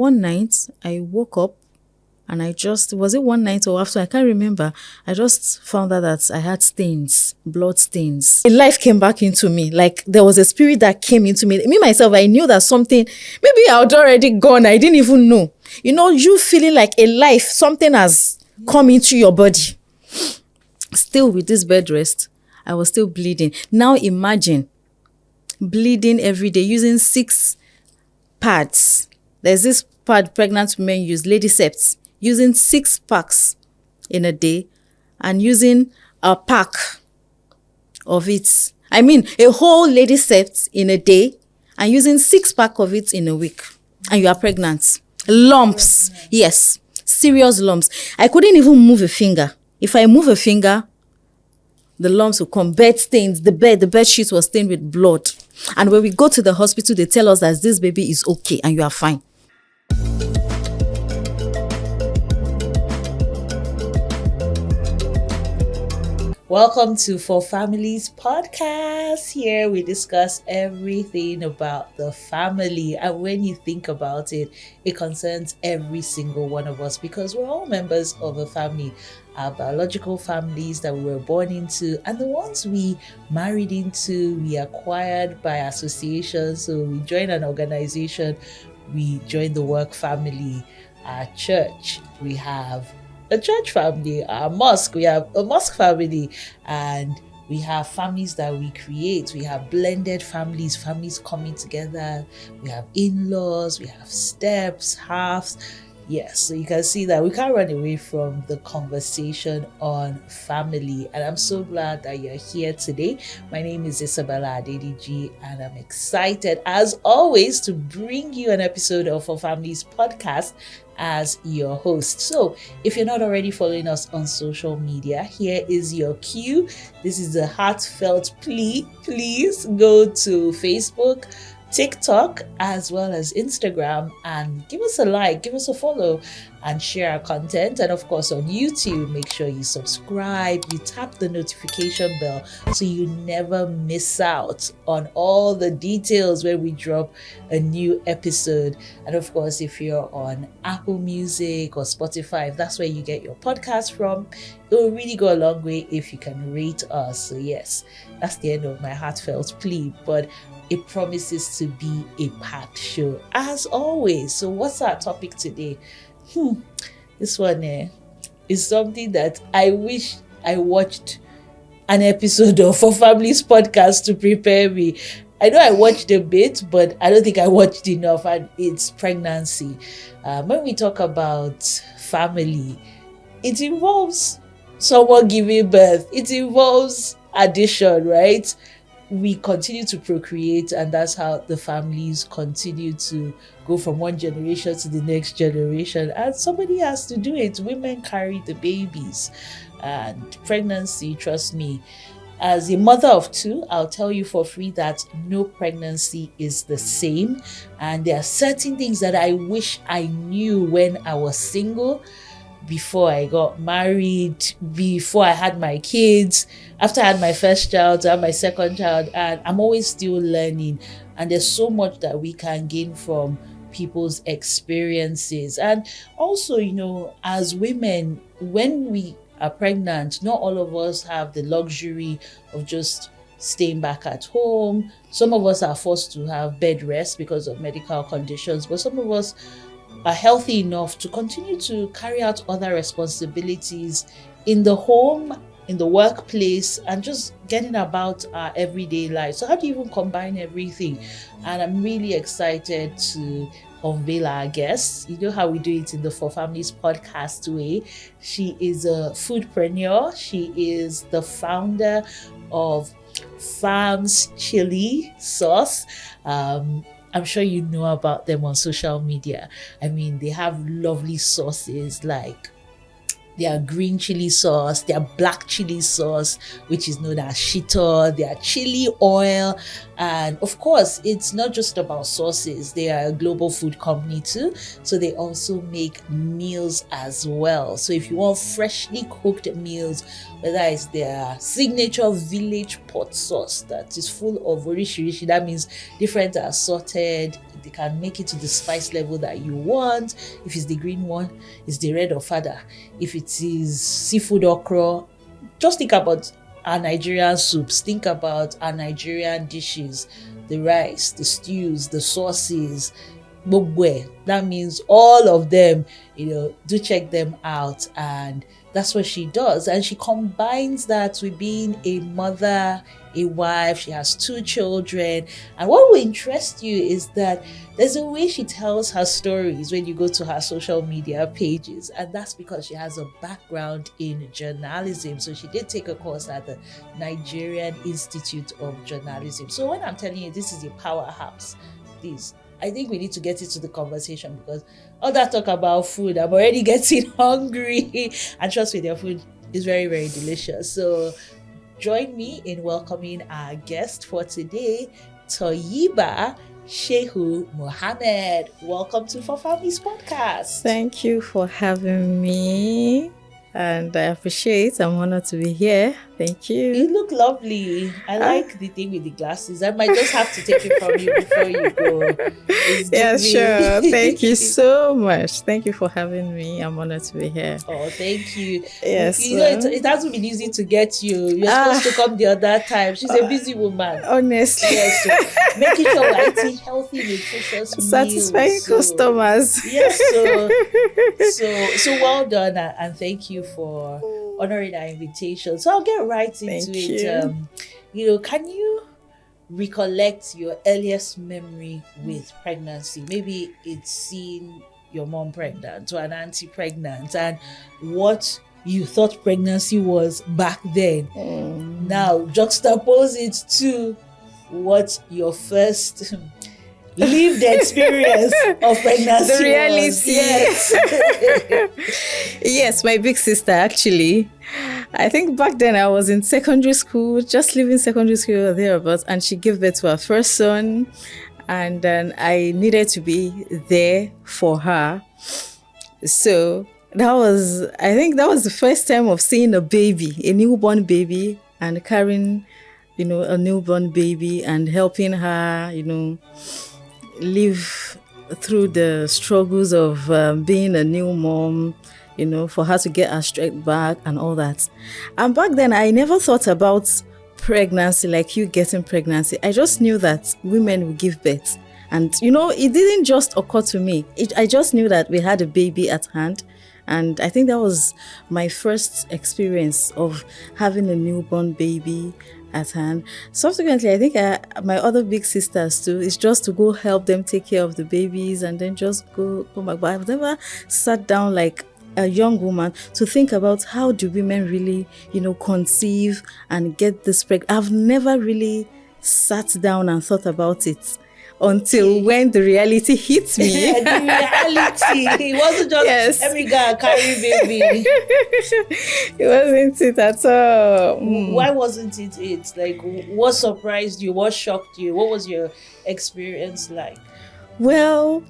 one night I woke up and was it one night or after? I can't remember. I just found out that I had stains, blood stains. A life came back into me. Like there was a spirit that came into me. Me, myself, I knew that something, maybe I had already gone. I didn't even know. You feeling like a life, something has come into your body. Still with this bed rest, I was still bleeding. Now imagine bleeding every day using 6 pads. There's this pad pregnant women use, Lady Septs, using 6 packs in a day and using a pack of it. I mean, a whole Lady Sept in a day and using 6 pack of it in a week. And you are pregnant. Lumps. Yes. Serious lumps. I couldn't even move a finger. If I move a finger, the lumps will come. Bed stains. The bed sheet was stained with blood. And when we go to the hospital, they tell us that this baby is okay and you are fine. Welcome to ForFamilies Podcast. Here we discuss everything about the family. And when you think about it, it concerns every single one of us because we're all members of a family. Our biological families that we were born into and the ones we married into, we acquired by association. So we join an organization, we join the work family, our church, we have a church family, our mosque, we have a mosque family, and we have families that we create. We have blended families coming together. We have in-laws, we have steps, halves. Yes, so you can see that we can't run away from the conversation on family. And I'm so glad that you're here today. My name is Isabella Adediji, and I'm excited, as always, to bring you an episode of ForFamilies Podcast as your host. So if you're not already following us on social media, here is your cue. This is a heartfelt plea. Please go to Facebook, TikTok, as well as Instagram, and give us a like, give us a follow, and share our content. And of course on YouTube, make sure you subscribe, you tap the notification bell so you never miss out on all the details when we drop a new episode. And of course, if you're on Apple Music or Spotify, if that's where you get your podcast from, it will really go a long way if you can rate us. So yes, that's the end of my heartfelt plea, but it promises to be a packed show as always. So what's our topic today? This one is something that I wish I watched an episode of ForFamilies Podcast to prepare me. I know I watched a bit, but I don't think I watched enough, and it's pregnancy. When we talk about family, it involves someone giving birth. It involves addition, right? We continue to procreate, and that's how the families continue to go from one generation to the next generation, and somebody has to do it. Women carry the babies, and pregnancy, trust me, as a mother of 2, I'll tell you for free that no pregnancy is the same, and there are certain things that I wish I knew when I was single, before I got married, before I had my kids, after I had my first child, I had my second child, and I'm always still learning. And there's so much that we can gain from people's experiences. And also, as women, when we are pregnant, not all of us have the luxury of just staying back at home. Some of us are forced to have bed rest because of medical conditions, but some of us are healthy enough to continue to carry out other responsibilities in the home, in the workplace, and just getting about our everyday life. So how do you even combine everything? And I'm really excited to unveil our guest. You know how we do it in the ForFamilies Podcast way. She is a foodpreneur. She is the founder of Farms Chili Sauce. I'm sure you know about them on social media. I mean, they have lovely sauces like their green chili sauce, their black chili sauce, which is known as shito, their chili oil. And of course, it's not just about sauces. They are a global food company too. So they also make meals as well. So if you want freshly cooked meals, whether it's their signature village pot sauce that is full of orishirishi, that means different assorted they can make it to the spice level that you want. If it's the green one, it's the red ofada. If it is seafood okra, just think about our Nigerian soups. Think about our Nigerian dishes, the rice, the stews, the sauces, gbogbo. That means all of them, do check them out. And that's what she does. And she combines that with being a mother, a wife. She has 2 children. And what will interest you is that there's a way she tells her stories when you go to her social media pages. And that's because she has a background in journalism. So she did take a course at the Nigerian Institute of Journalism. So when I'm telling you this is a powerhouse, please, I think we need to get into the conversation, because all that talk about food, I'm already getting hungry. And trust me, their food is very, very delicious. So join me in welcoming our guest for today, Toyyibah Shehu-Mohammed. Welcome to ForFamilies Podcast. Thank you for having me. And I appreciate. I'm honored to be here. Thank you. You look lovely. I like the thing with the glasses. I might just have to take it from you before you go. Yeah, sure. Thank you so much. Thank you for having me. I'm honored to be here. Oh, thank you. Yes. It hasn't been easy to get you. You're supposed to come the other time. She's a busy woman. Honestly. Yes, so making sure we're eating healthy, nutritious meals. Satisfying customers. Yes, so well done, and thank you for honoring our invitation. So I'll get right into it. Can you recollect your earliest memory with pregnancy? Maybe it's seeing your mom pregnant or an auntie pregnant, and what you thought pregnancy was back then. Now juxtapose it to what your first lived experience of pregnancy, the reality. was. Yes. Yes, my big sister, actually. I think back then I was in secondary school, just leaving secondary school or thereabouts, and she gave birth to her first son, and then I needed to be there for her. So I think that was the first time of seeing a baby, a newborn baby, and carrying, a newborn baby and helping her, live through the struggles of being a new mom, for her to get her strength back and all that. And back then, I never thought about pregnancy, like you getting pregnancy. I just knew that women would give birth. And, it didn't just occur to me. I just knew that we had a baby at hand. And I think that was my first experience of having a newborn baby at hand. Subsequently, I think my other big sisters too, is just to go help them take care of the babies and then just go back. But I've never sat down like a young woman to think about how do women really, conceive and get this pregnant. I've never really sat down and thought about it until when the reality hit me. The reality. It wasn't just every guy carry baby. It wasn't it at all. Why wasn't it? Like, what surprised you? What shocked you? What was your experience like? Well,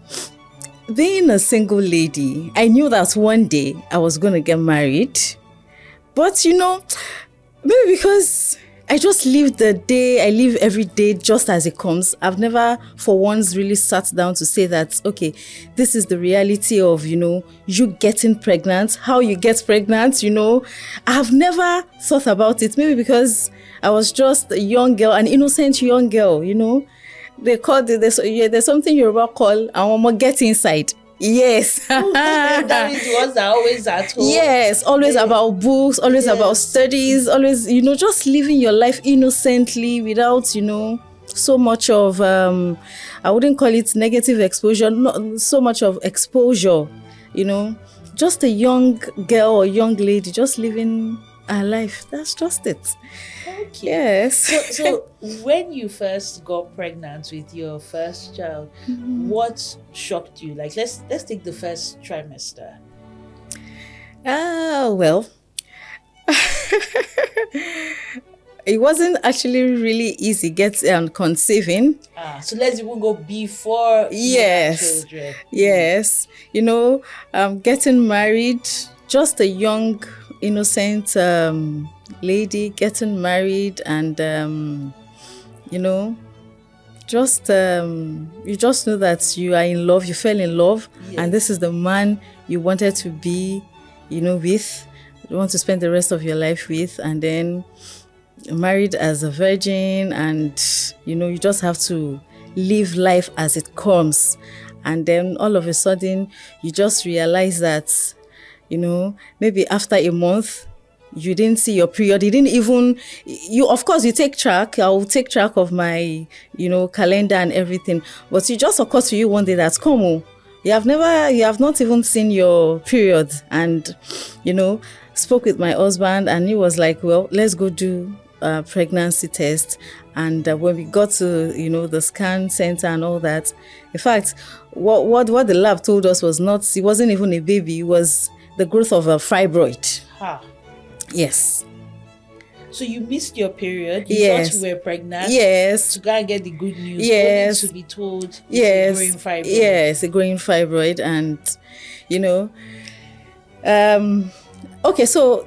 being a single lady, I knew that one day I was going to get married. But, maybe because I just live the day, I live every day just as it comes. I've never for once really sat down to say that, okay, this is the reality of, you getting pregnant, how you get pregnant, I've never thought about it. Maybe because I was just a young girl, an innocent young girl, They call it, there's something Yoruba call, I want to get inside. Yes. That means the ones that are always at home. Yes, always about books, always about studies, always, just living your life innocently without, so much of, I wouldn't call it negative exposure, not so much of exposure, just a young girl or young lady just living her life. That's just it. Okay. Yes. So when you first got pregnant with your first child, what shocked you? Like, let's take the first trimester. Well, it wasn't actually really easy conceiving. So let's even go before yes. children. Yes. Getting married, just a young, innocent lady getting married and, you just know that you are in love, you fell in love, Yes. and this is the man you wanted to be, with, you want to spend the rest of your life with, and then married as a virgin, and you just have to live life as it comes. And then all of a sudden you just realize that maybe after a month you didn't see your period. You didn't even, of course you take track. I'll take track of my calendar and everything, but it just occurred to you one day that you have not even seen your period. And spoke with my husband, and he was like, well, let's go do a pregnancy test. And when we got to the scan center and all that, in fact, what the lab told us it wasn't even a baby, it was the growth of a fibroid. Yes. So you missed your period. You Yes. thought you were pregnant. Yes. To go and get the good news. Yes. Only to be told it's Yes. a growing fibroid. Yes, a growing fibroid. And okay, so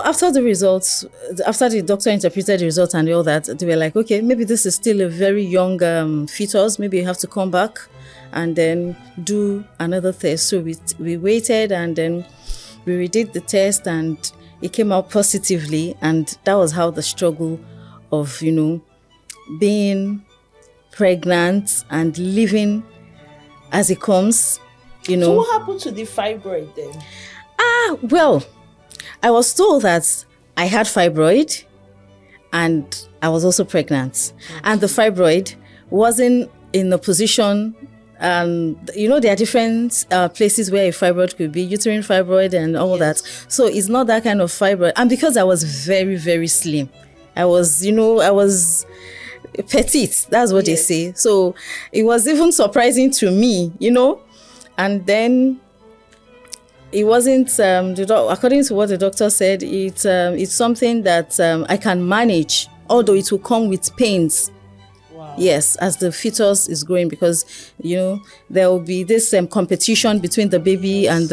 after the doctor interpreted the results and all that, they were like, okay, maybe this is still a very young fetus. Maybe you have to come back and then do another test. So we waited, and then we redid the test, and it came out positively. And that was how the struggle of being pregnant and living as it comes. So what happened to the fibroid then? Well, I was told that I had fibroid and I was also pregnant. And the fibroid wasn't in the position, there are different places where a fibroid could be, uterine fibroid and all that. So it's not that kind of fibroid. And because I was very, very slim, I was petite, that's what they say. So it was even surprising to me, and then it wasn't, according to what the doctor said, it's something that I can manage, although it will come with pains. Wow. Yes, as the fetus is growing, because there will be this competition between the baby and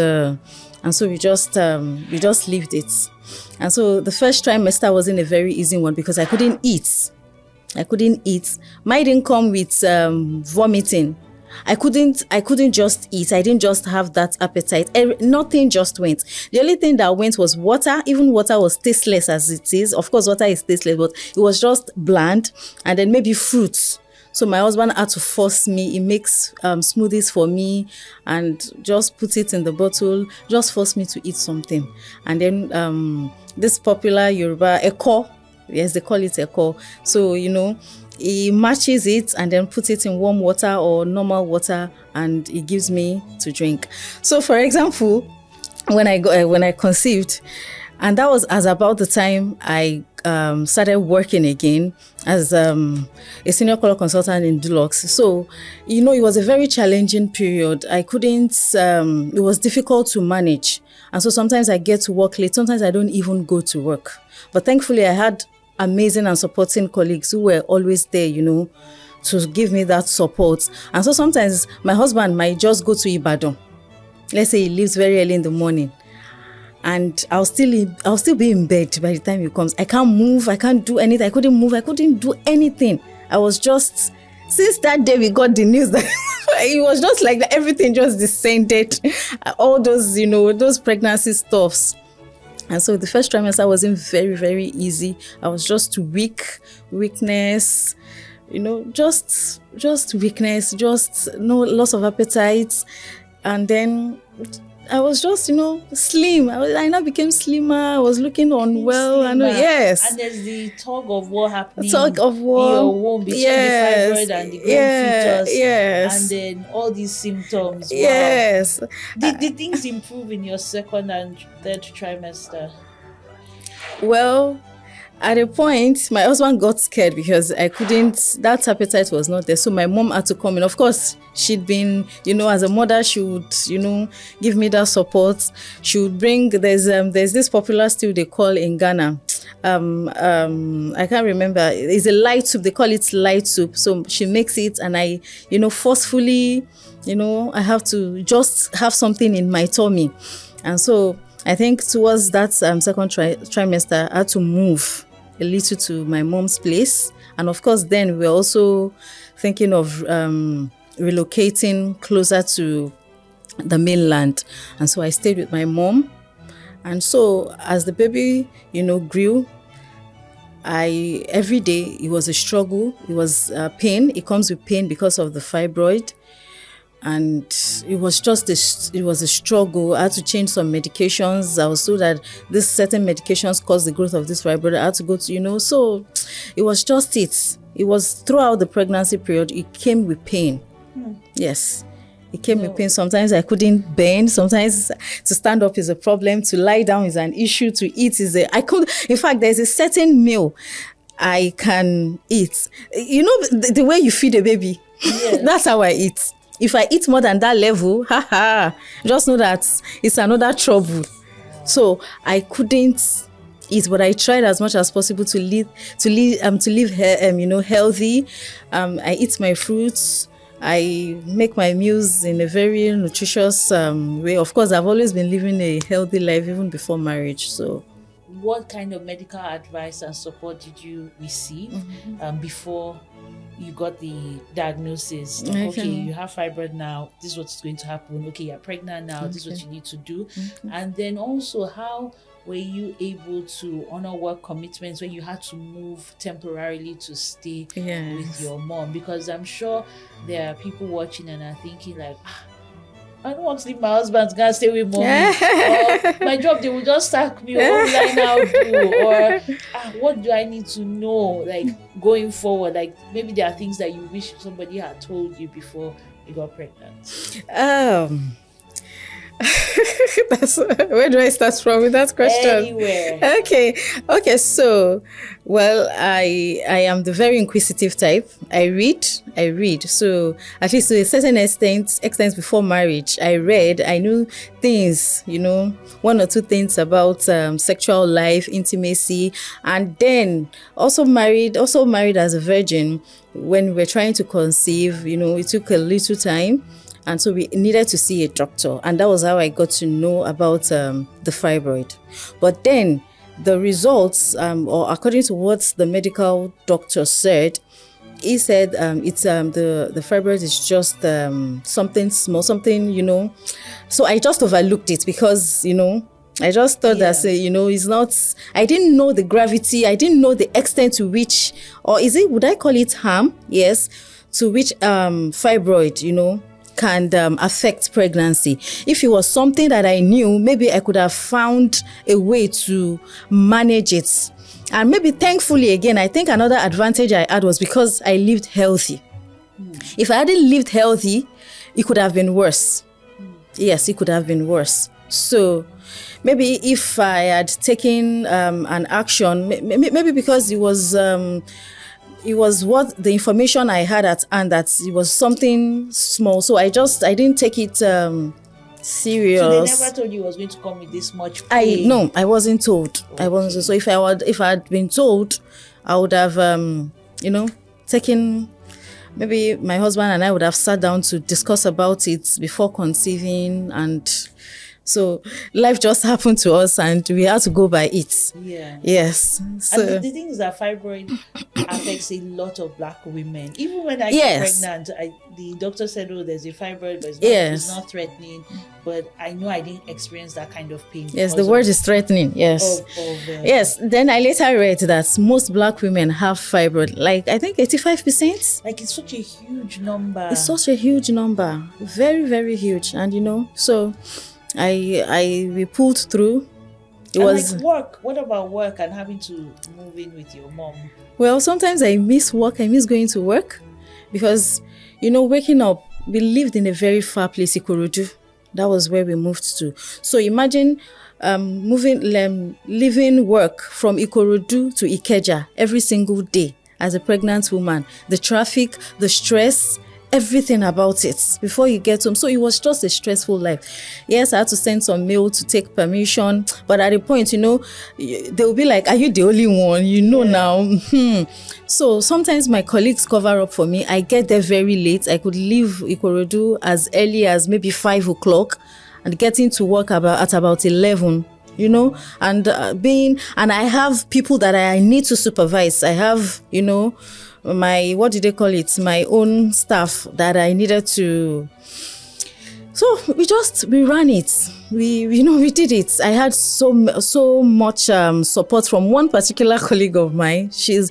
so we just lived it. And so the first trimester wasn't a very easy one because I couldn't eat. Mine didn't come with vomiting. I couldn't just eat. I didn't just have that appetite. Nothing just went. The only thing that went was water. Even water was tasteless as it is. Of course, water is tasteless, but it was just bland. And then maybe fruits. So my husband had to force me. He makes smoothies for me and just put it in the bottle. Just force me to eat something. And then this popular Yoruba Eko. Yes, they call it Eko. So, he matches it and then puts it in warm water or normal water, and he gives me to drink. So, for example, when I conceived, and that was as about the time I started working again as a senior color consultant in Dulux. So, it was a very challenging period. I couldn't. It was difficult to manage, and so sometimes I get to work late. Sometimes I don't even go to work. But thankfully, I had amazing and supporting colleagues who were always there, to give me that support. And so sometimes my husband might just go to Ibadan. Let's say he leaves very early in the morning, and I'll still be in bed by the time he comes. I can't move. I can't do anything. I couldn't move. I couldn't do anything. I was just, since that day we got the news that it was just like that, everything just descended. All those, those pregnancy stuffs. And so the first trimester wasn't very, very easy. I was just weakness, just weakness, just no loss of appetite. And then I was just, slim. I now became slimmer. I was looking unwell. Yes. And there's the tug of war happening. Tug of war. In your womb between the fibroid and the growing fetus. Yes. And then all these symptoms. Wow. Yes. Did things improve in your second and third trimester? Well, at a point, my husband got scared because that appetite was not there. So my mom had to come in. Of course, she'd been, as a mother, she would, give me that support. She would bring, there's this popular stew they call in Ghana. I can't remember. It's a light soup. They call it light soup. So she makes it, and I, forcefully, I have to just have something in my tummy. And so I think towards that second trimester, I had to move a little to my mom's place. And of course, then we were also thinking of relocating closer to the mainland. And so I stayed with my mom. And so as the baby, grew, every day it was a struggle. It was pain. It comes with pain because of the fibroid. And it was a struggle. I had to change some medications. I was told that these certain medications cause the growth of this fibroid. I had to go to, so it was just it. It was throughout the pregnancy period, it came with pain. Yes. It came with pain. Sometimes I couldn't bend. Sometimes to stand up is a problem. To lie down is an issue. To eat in fact, there's a certain meal I can eat. The way you feed a baby, yes. That's how I eat. If I eat more than that level, just know that it's another trouble. So I couldn't eat, but I tried as much as possible to live healthy. I eat my fruits. I make my meals in a very nutritious way. Of course, I've always been living a healthy life even before marriage. So, what kind of medical advice and support did you receive before you got the diagnosis? Okay, you have fibroid now. This is what's going to happen. Okay, you're pregnant now. This is what you need to do. And then also, how were you able to honor work commitments when you had to move temporarily to stay with your mom? Because I'm sure there are people watching and are thinking like, I don't want to leave my husband, gonna stay with mommy. Or my job, they will just sack me. What will I now do? Or what do I need to know, like going forward? Like maybe there are things that you wish somebody had told you before you got pregnant. Where do I start from with that question? Anywhere. Okay. So, well, I am the very inquisitive type. I read. So, at least to a certain extent before marriage, I knew things, one or two things about sexual life, intimacy, and then also married as a virgin. When we were trying to conceive, it took a little time. And so we needed to see a doctor. And that was how I got to know about the fibroid. But then the results, or according to what the medical doctor said, he said the fibroid is just something small, something, So I just overlooked it because, I just thought that, it's not, I didn't know the gravity. I didn't know the extent to which, or would I call it harm? Yes. To which fibroid, can affect pregnancy. If it was something that I knew, maybe I could have found a way to manage it. And maybe thankfully, again, I think another advantage I had was because I lived healthy. If I hadn't lived healthy, it could have been worse. Yes, it could have been worse. So maybe if I had taken an action, maybe because it was what the information I had at hand, that it was something small. So I didn't take it serious. So they never told you it was going to come with this much pain? No, I wasn't told. Okay. I wasn't. So if I had been told, I would have, taken, maybe my husband and I would have sat down to discuss about it before conceiving. And so life just happened to us and we had to go by it. Yeah. Yes. So, and the thing is that fibroid affects a lot of Black women. Even when I got pregnant, the doctor said, there's a fibroid, but it's not threatening. But I know I didn't experience that kind of pain. Yes, the word is threatening. Yes. Yes. Then I later read that most Black women have fibroid. Like, I think 85%. Like, it's such a huge number. It's such a huge number. Very, very huge. And, so we pulled through. It was like work. What about work and having to move in with your mom? Well, sometimes I miss work. I miss going to work because, waking up, we lived in a very far place, Ikorodu. That was where we moved to. So imagine leaving work from Ikorodu to Ikeja every single day as a pregnant woman. The traffic, the stress, everything about it before you get home. So it was just a stressful life. Yes, I had to send some mail to take permission. But at a point, they'll be like, are you the only one? Now. So sometimes my colleagues cover up for me. I get there very late. I could leave Ikorodu as early as maybe 5 o'clock and getting to work at about 11. And I have people that I need to supervise. I have, what do they call it? My own staff that I needed to. So we ran it. We did it. I had so much support from one particular colleague of mine. She's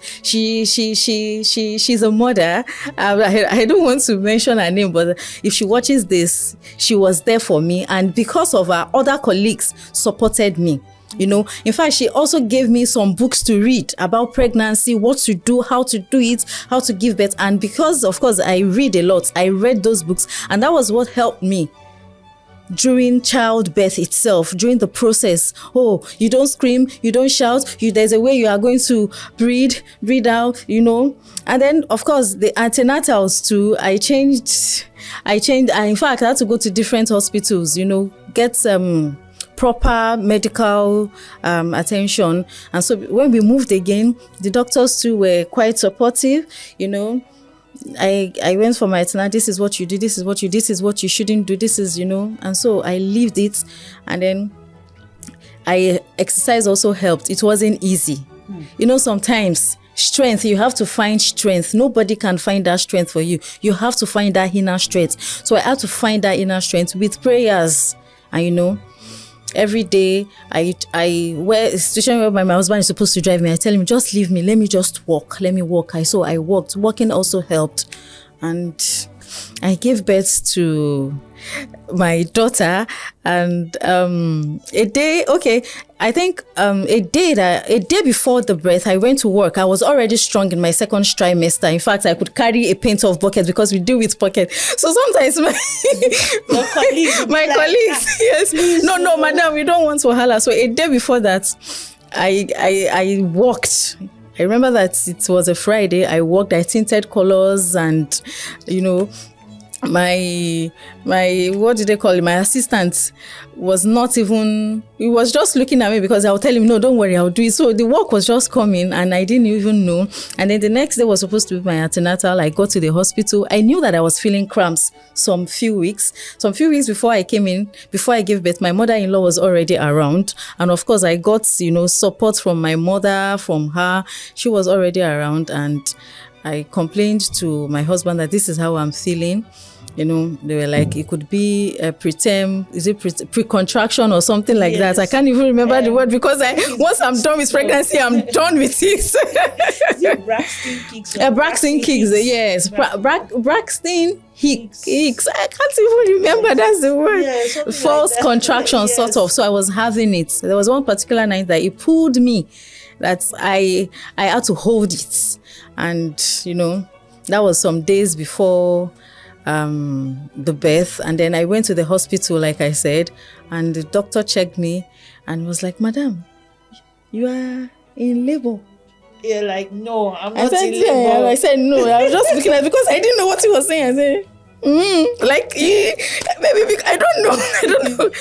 a mother. I don't want to mention her name, but if she watches this, she was there for me, and because of her other colleagues supported me. In fact, she also gave me some books to read about pregnancy, what to do, how to do it, how to give birth. And because, of course, I read a lot, I read those books, and that was what helped me during childbirth itself, during the process. Oh, you don't scream, you don't shout, there's a way you are going to breathe out, And then, of course, the antenatals too, I changed. In fact, I had to go to different hospitals, get proper medical attention. And so when we moved again, the doctors too were quite supportive. I went for my antenatal. This is what you do, this is what you shouldn't do, this is, and so I lived it. And then exercise also helped. It wasn't easy. Sometimes strength, you have to find strength. Nobody can find that strength for you. You have to find that inner strength. So I had to find that inner strength with prayers. And every day where a situation where my husband is supposed to drive me, I tell him, just leave me, let me just walk. I walked. Walking also helped. And I gave birth to my daughter, and a day before the birth, I went to work. I was already strong in my second trimester. In fact, I could carry a paint of bucket because we do with bucket. So sometimes my colleagues, yes, please, no, madam, we don't want to wahala. So a day before that, I walked. I remember that it was a Friday. I walked. I tinted colors, and my what did they call it? My assistant was not even. He was just looking at me because I would tell him, no, don't worry, I'll do it. So the work was just coming, and I didn't even know. And then the next day was supposed to be my antenatal. I got to the hospital. I knew that I was feeling cramps some few weeks before I came in. Before I gave birth, my mother-in-law was already around, and of course I got support from my mother, from her. She was already around, and I complained to my husband that this is how I'm feeling. They were like, it could be a preterm, is it pre-contraction or something like that? I can't even remember the word because once I'm done with pregnancy, I'm done with it. Braxton Hicks. Braxton Hicks, yes. Braxton Hicks. I can't even remember, that's the word. Yeah, false contraction, yes. Sort of. So I was having it. There was one particular night that it pulled me, that I had to hold it. And, that was some days before the birth. And then I went to the hospital, like I said, and the doctor checked me and was like, madam, you are in labor. You're like, no, I'm not in labor. Yeah. I said no. I was just looking at it because I didn't know what he was saying. I said, maybe I don't know.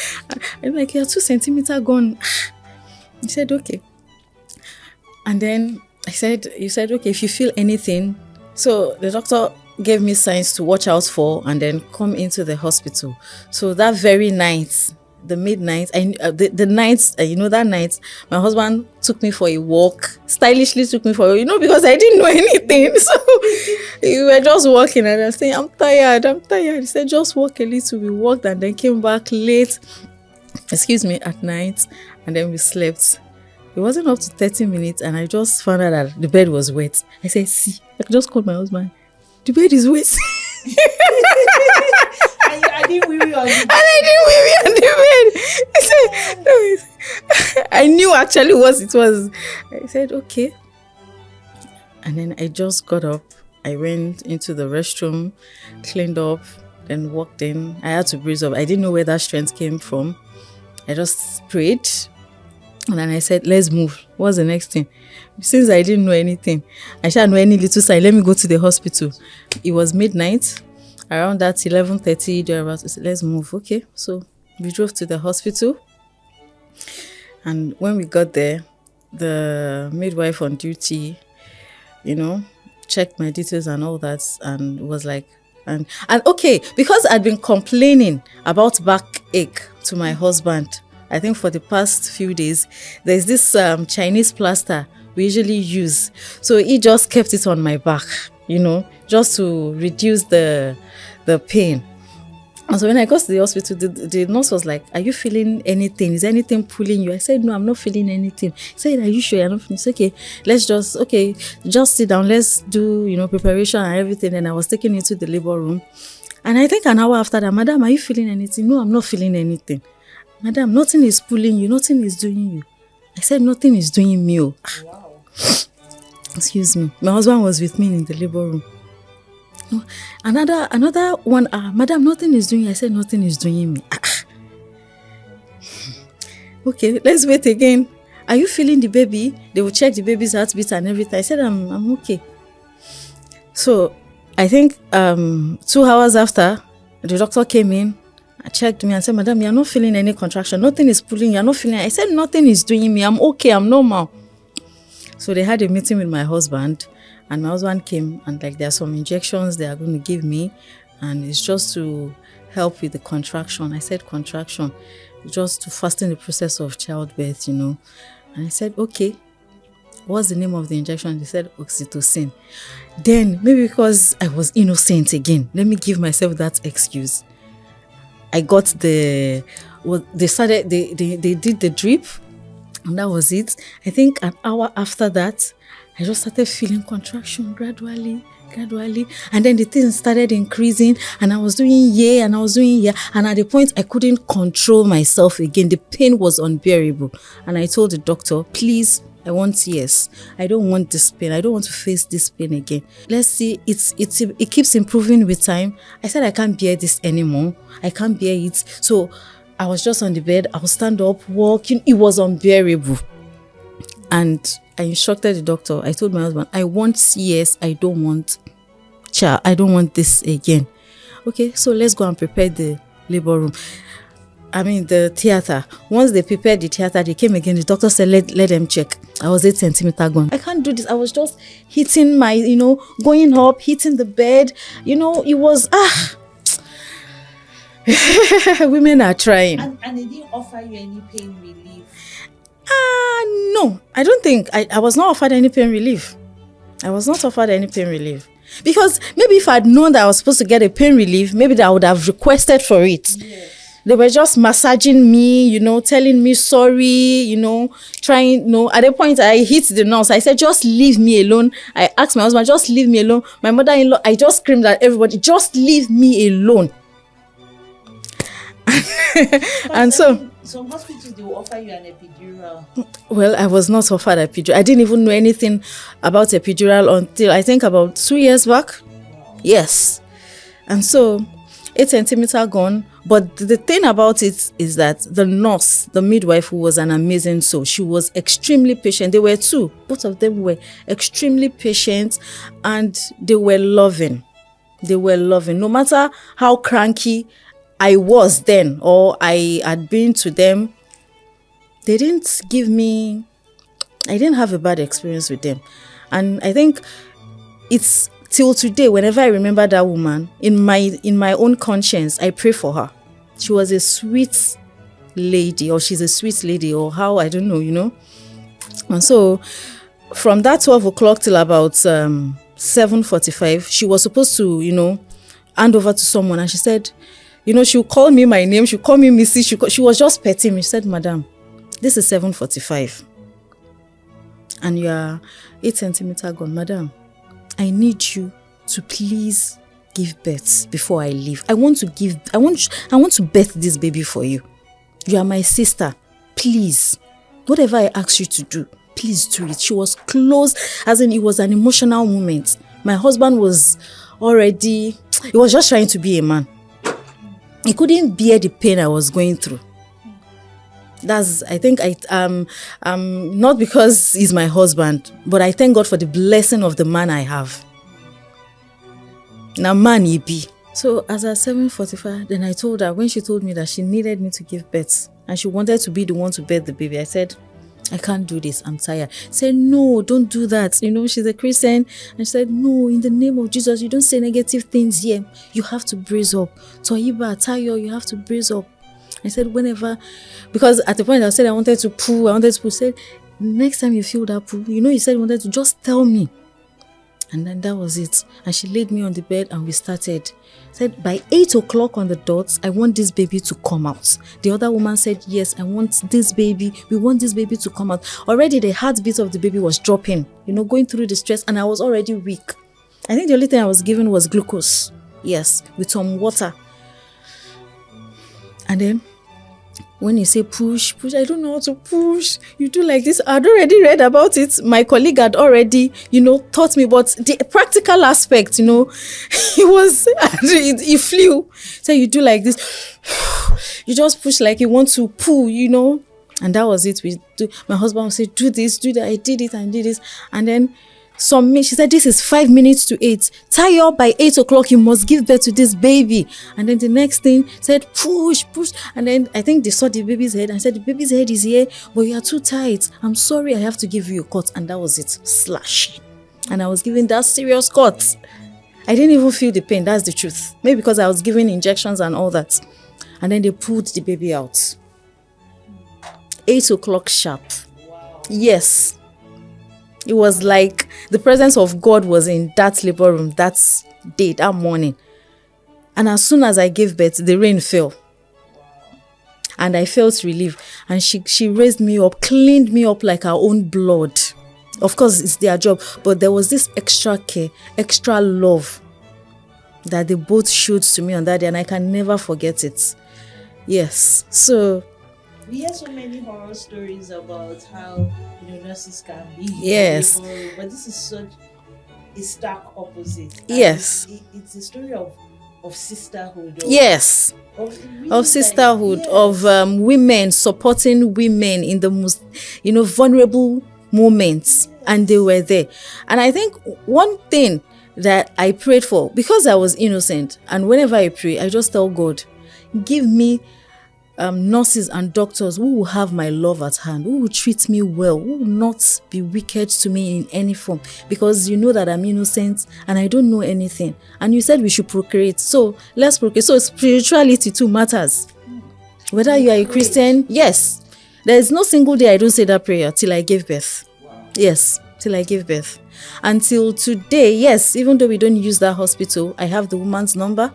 I'm like, you're 2 centimeters gone. He said, okay. And then you said, okay, if you feel anything. So the doctor gave me signs to watch out for, and then come into the hospital. So that very night, the midnight, that night, my husband took me for a walk, stylishly took me for because I didn't know anything. So we were just walking, and I was saying, I'm tired. He said, just walk a little. We walked and then came back late, at night, and then we slept. It wasn't up to 30 minutes, and I just found out that the bed was wet. I said, see, I just called my husband. The bed is wet. I didn't wee wee on the bed. And I didn't wee wee on the bed. I said, no. I knew actually what it was. I said, okay. And then I just got up. I went into the restroom, cleaned up, then walked in. I had to breathe up. I didn't know where that strength came from. I just prayed. And then I said, let's move. What's the next thing? Since I didn't know anything, I didn't know any little sign. Let me go to the hospital. It was midnight. Around that 11:30, thereabouts. I said, let's move. Okay. So we drove to the hospital. And when we got there, the midwife on duty, checked my details and all that, and was like, and okay, because I'd been complaining about backache to my husband. I think for the past few days, there's this Chinese plaster we usually use. So he just kept it on my back, just to reduce the pain. And so when I got to the hospital, the nurse was like, "Are you feeling anything? Is anything pulling you?" I said, "No, I'm not feeling anything." He said, "Are you sure you're not feeling?" It's okay. Just sit down. Let's do, preparation and everything. And I was taken into the labor room. And I think an hour after that, "Madam, are you feeling anything?" "No, I'm not feeling anything." "Madam, nothing is pulling you. Nothing is doing you." I said, "Nothing is doing me." Oh. Wow. Excuse me. My husband was with me in the labor room. Another one, "Madam, nothing is doing you." I said, "Nothing is doing me." Okay, let's wait again. "Are you feeling the baby?" They will check the baby's heartbeat and everything. I said, I'm okay. So I think 2 hours after, the doctor came in, checked me and said, "Madam, you're not feeling any contraction. Nothing is pulling you. You're not feeling." I said, "Nothing is doing me. I'm okay. I'm normal." So they had a meeting with my husband. And my husband came and there are some injections they are going to give me, and it's just to help with the contraction. I said, "Contraction, just to fasten the process of childbirth, And I said, "Okay, what's the name of the injection?" They said, "Oxytocin." Then maybe because I was innocent again, let me give myself that excuse. I got they did the drip, and that was it. I think an hour after that, I just started feeling contraction gradually. And then the thing started increasing, and I was doing yeah, and at the point I couldn't control myself again. The pain was unbearable. And I told the doctor, "Please, I want yes. I don't want this pain. I don't want to face this pain again. Let's see, it keeps improving with time." I said, "I can't bear this anymore. I can't bear it." So I was just on the bed. I would stand up, walking. It was unbearable. And I instructed the doctor. I told my husband, "I want CS. I don't want child. I don't want this again." Okay, so let's go and prepare the labor room. The theater. Once they prepared the theater, they came again. The doctor said, let them check. I was 8 centimeters gone. I can't do this. I was just hitting my, going up, hitting the bed. It was, women are trying. And they didn't offer you any pain relief? No, I don't think. I was not offered any pain relief. Because maybe if I'd known that I was supposed to get a pain relief, maybe that I would have requested for it. Yes. They were just massaging me, telling me sorry, trying, At the point I hit the nurse. I said, "Just leave me alone." I asked my husband, "Just leave me alone." My mother-in-law, I just screamed at everybody, "Just leave me alone." And so some hospitals, they will offer you an epidural. Well, I was not offered a epidural. I didn't even know anything about epidural until I think about 2 years back. Wow. Yes. And so 8 centimeters gone. But the thing about it is that the nurse, the midwife, who was an amazing soul, she was extremely patient. They were two. Both of them were extremely patient, and they were loving. No matter how cranky I was then, or I had been to them, I didn't have a bad experience with them. And I think it's till today, whenever I remember that woman, in my own conscience, I pray for her. She was a sweet lady, or she's a sweet lady, or how, I don't know, And so from that 12 o'clock till about 7:45, she was supposed to, hand over to someone. And she said, she would call me my name, she would call me Missy, she was just petting me. She said, "Madam, this is 7:45 and you are 8 centimeters gone. Madam, I need you to please give birth before I leave. I want to birth this baby for you. You are my sister. Please, whatever I ask you to do, please do it." She was close, as in it was an emotional moment. My husband was he was just trying to be a man. He couldn't bear the pain I was going through. I think not because he's my husband, but I thank God for the blessing of the man I have. Now, man he be. So as at 7:45, then I told her, when she told me that she needed me to give birth and she wanted to be the one to birth the baby, I said, "I can't do this, I'm tired." She said, "No, don't do that. She's a Christian." And she said, "No, in the name of Jesus, you don't say negative things here. You have to brace up. Toyyibah, Tayo, you have to brace up." I said, because at the point I said I wanted to poo, she said, Next time you feel that pull, you said you wanted to, just tell me. And then that was it. And she laid me on the bed and we started. Said by 8 o'clock on the dot, I want this baby to come out. The other woman said, yes, I want this baby. We want this baby to come out. Already the heartbeat of the baby was dropping, going through the stress, and I was already weak. I think the only thing I was given was glucose. Yes, with some water. And then when you say push, I don't know how to push. You do like this. I'd already read about it. My colleague had already, taught me. But the practical aspect, it flew. So you do like this. You just push like you want to pull, And that was it. My husband would say, do this, do that. I did it and did this. And then she said, this is 5 minutes to 8. Tie up by 8 o'clock. You must give birth to this baby. And then the next thing said, push. And then I think they saw the baby's head and said, the baby's head is here, but you are too tight. I'm sorry, I have to give you a cut. And that was it. Slash. And I was given that serious cut. I didn't even feel the pain. That's the truth. Maybe because I was given injections and all that. And then they pulled the baby out. 8 o'clock sharp. Wow. Yes. It was like the presence of God was in that labor room that day, that morning. And as soon as I gave birth, the rain fell. And I felt relief. And she raised me up, cleaned me up like her own blood. Of course, it's their job. But there was this extra care, extra love that they both showed to me on that day. And I can never forget it. Yes. So we hear so many horror stories about how nurses can be. Yes. But this is such a stark opposite. And yes. It's a story of sisterhood. Yes. Of sisterhood, yes. Of women supporting women in the most, vulnerable moments. Yes. And they were there. And I think one thing that I prayed for, because I was innocent, and whenever I pray, I just tell God, give me nurses and doctors who will have my love at hand, who will treat me well, who will not be wicked to me in any form, because you know that I'm innocent and I don't know anything. And you said we should procreate, so let's procreate. So spirituality too matters. Whether you are a Christian, yes. There is no single day I don't say that prayer till I gave birth. Wow. Yes, till I gave birth. Until today, yes, even though we don't use that hospital, I have the woman's number.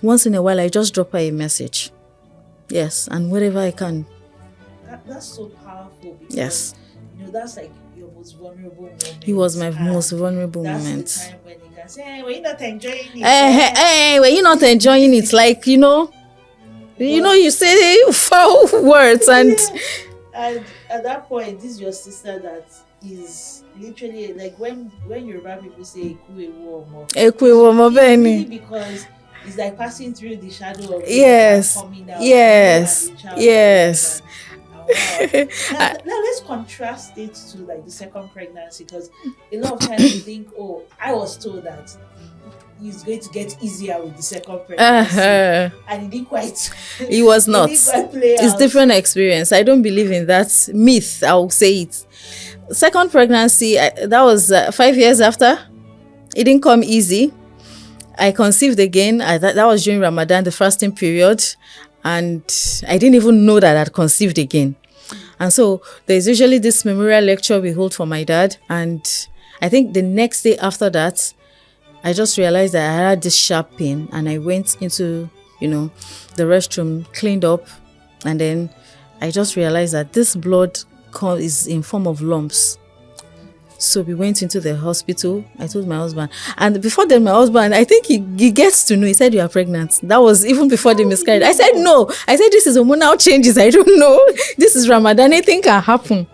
Once in a while, I just drop her a message. Yes, and wherever I can. That's so powerful. Because, yes. That's like your most vulnerable moment. He was my most vulnerable moment. That's the time when you can say, hey, were you not enjoying it? Hey, were you not enjoying it? Like, you say foul words and... And at that point, this is your sister that is literally, like when Yoruba people say, really because it's like passing through the shadow of coming out. Yes. Yes. And now let's contrast it to like the second pregnancy, because a lot of times you think, oh, I was told that it's going to get easier with the second pregnancy. And it didn't quite. It was not. It's different experience. I don't believe in that myth. I'll say it. Second pregnancy, that was 5 years after. It didn't come easy. I conceived again. That was during Ramadan, the fasting period. And I didn't even know that I'd conceived again. And so there's usually this memorial lecture we hold for my dad. And I think the next day after that, I just realized that I had this sharp pain. And I went into, the restroom, cleaned up. And then I just realized that this blood is in form of lumps. So we went into the hospital. I told my husband. And before then, my husband, I think he gets to know. He said, you are pregnant. That was even before the miscarriage. I said, no. I said, this is hormonal changes. I don't know. This is Ramadan. Anything can happen.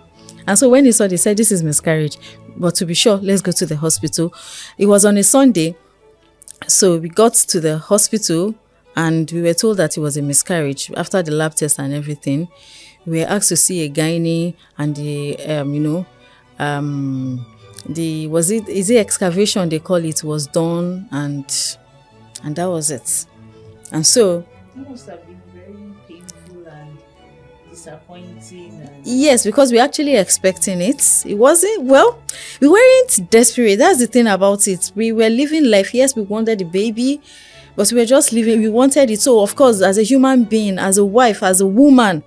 And so when he saw it, he said, this is miscarriage. But to be sure, let's go to the hospital. It was on a Sunday. So we got to the hospital and we were told that it was a miscarriage. After the lab test and everything, we were asked to see a gynae and is it excavation they call it, was done, and that was it. And so it must have been very painful and disappointing. Yes, because we're actually expecting it. It wasn't, we weren't desperate. That's the thing about it. We were living life. Yes, we wanted the baby, but we were just living. We wanted it. So of course, as a human being, as a wife, as a woman,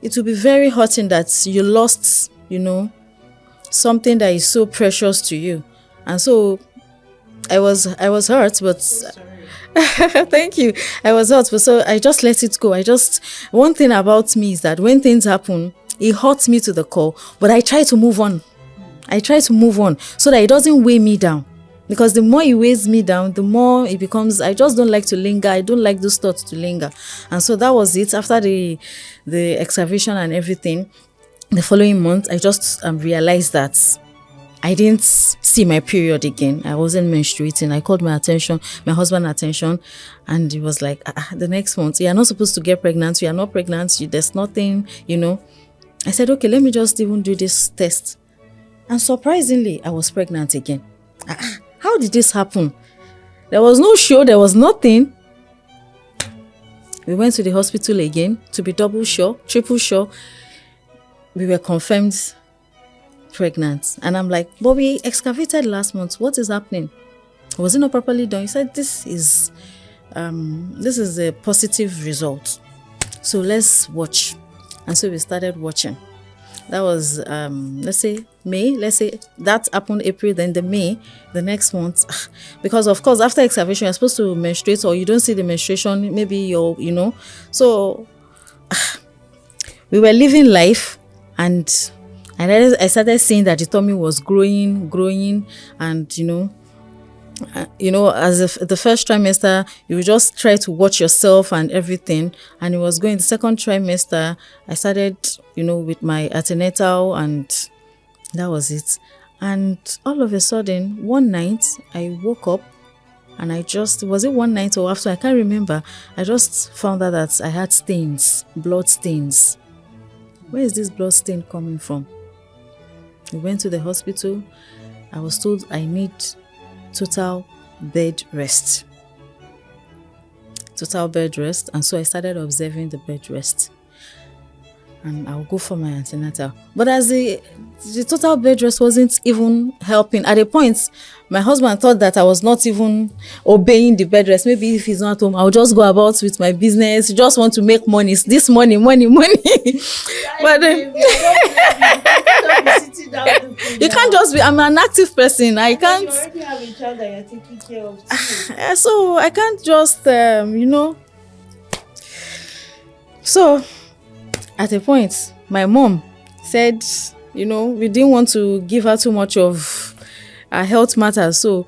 it will be very hurting that you lost, something that is so precious to you. And so I was hurt, but thank you. I was hurt, but so I just let it go. One thing about me is that when things happen, it hurts me to the core, but I try to move on. So that it doesn't weigh me down. Because the more it weighs me down, the more it becomes, I just don't like to linger. I don't like those thoughts to linger. And so that was it. After the excavation and everything, the following month, I just realized that I didn't see my period again. I wasn't menstruating. I called my husband attention, and he was like, the next month, you're not supposed to get pregnant. You are not pregnant. There's nothing, I said, okay, let me just even do this test. And surprisingly, I was pregnant again. How did this happen? There was no show. There was nothing. We went to the hospital again to be double sure, triple sure. We were confirmed pregnant. And I'm like, but we excavated last month. What is happening? Was it not properly done? He said, this is a positive result. So let's watch. And so we started watching. That was, let's say May. Let's say that happened April, then the next month. Because, of course, after excavation, you're supposed to menstruate, or you don't see the menstruation, maybe you're, So we were living life, and I started seeing that the tummy was growing, and, as the first trimester, you just try to watch yourself and everything. And it was going. The second trimester, I started, with my antenatal, and that was it. And all of a sudden, one night, I woke up, and was it one night or after? I can't remember. I just found out that I had stains, blood stains. Where is this blood stain coming from? We went to the hospital. I was told I need total bed rest. And so I started observing the bed rest. And I'll go for my antenatal. But as the total bed rest wasn't even helping. At a point, my husband thought that I was not even obeying the bed rest. Maybe if he's not home, I'll just go about with my business. Just want to make money. This money. But you can't just be. I'm an active person. I can't. You already have a child that you're taking care of too. So I can't just, So at a point, my mom said, we didn't want to give her too much of our health matters. So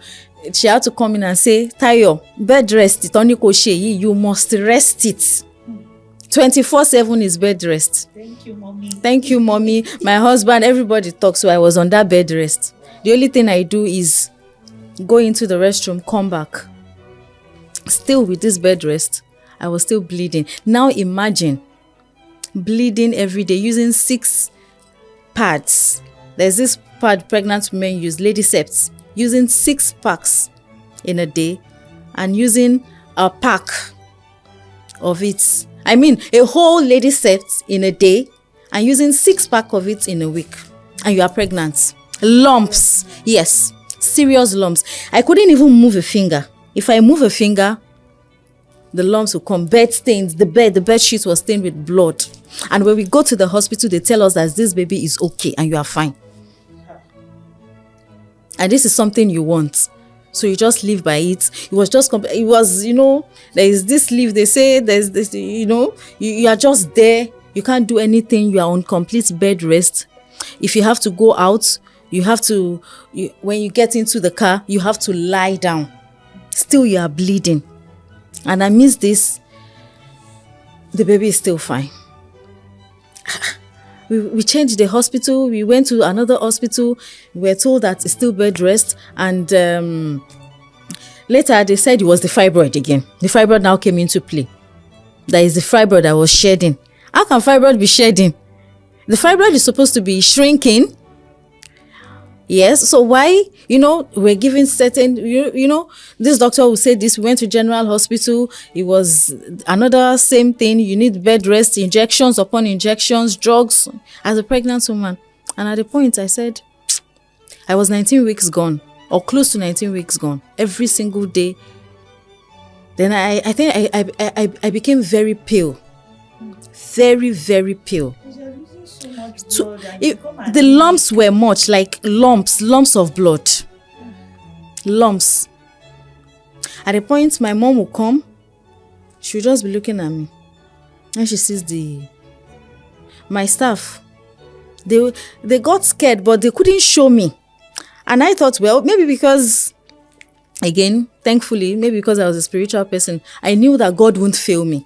she had to come in and say, Tayo, bed rest, you must rest it. 24/7 is bed rest. Thank you, mommy. My husband, everybody talks. So I was on that bed rest. The only thing I do is go into the restroom, come back. Still with this bed rest, I was still bleeding. Now imagine bleeding every day using 6 pads. There's this pad pregnant women use, Ladycepts, using 6 packs in a day and using a pack of it. I mean, a whole Ladycept in a day and using 6 pack of it in a week. And you are pregnant. Lumps. Yes. Serious lumps. I couldn't even move a finger. If I move a finger, the lumps will come. Bed stains. The bed sheet was stained with blood. And when we go to the hospital, they tell us that this baby is okay and you are fine. And this is something you want. So you just live by it. It was, there is this leave. They say there's this, you are just there. You can't do anything. You are on complete bed rest. If you have to go out, you have to, when you get into the car, you have to lie down. Still, you are bleeding. And amidst this, the baby is still fine. We changed the hospital. We went to another hospital. We were told that it's still bed rest. And later, they said it was the fibroid again. The fibroid now came into play. That is the fibroid that was shedding. How can fibroid be shedding? The fibroid is supposed to be shrinking. Yes, so why, we're giving certain, this doctor will say this, we went to general hospital, it was another same thing, you need bed rest, injections upon injections, drugs, as a pregnant woman. And at the point I said, I was 19 weeks gone, or close to 19 weeks gone, every single day. Then I think I became very pale, very, very pale. Because you're losing so much So blood and you come and the lumps were much like lumps of blood. Lumps. At a point, my mom will come, she will just be looking at me. And she sees my staff. They got scared, but they couldn't show me. And I thought, well, maybe because, again, thankfully, maybe because I was a spiritual person, I knew that God wouldn't fail me.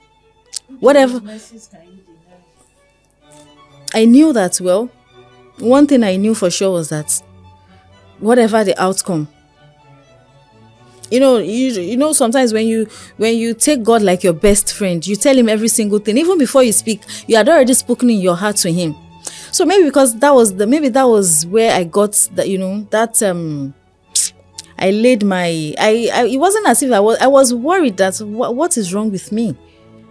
Whatever. I knew that, well, one thing I knew for sure was that whatever the outcome, you know, sometimes when you take God like your best friend, you tell him every single thing. Even before you speak, you had already spoken in your heart to him. So maybe because that was where I got that, that I laid my it wasn't as if I was worried that what is wrong with me.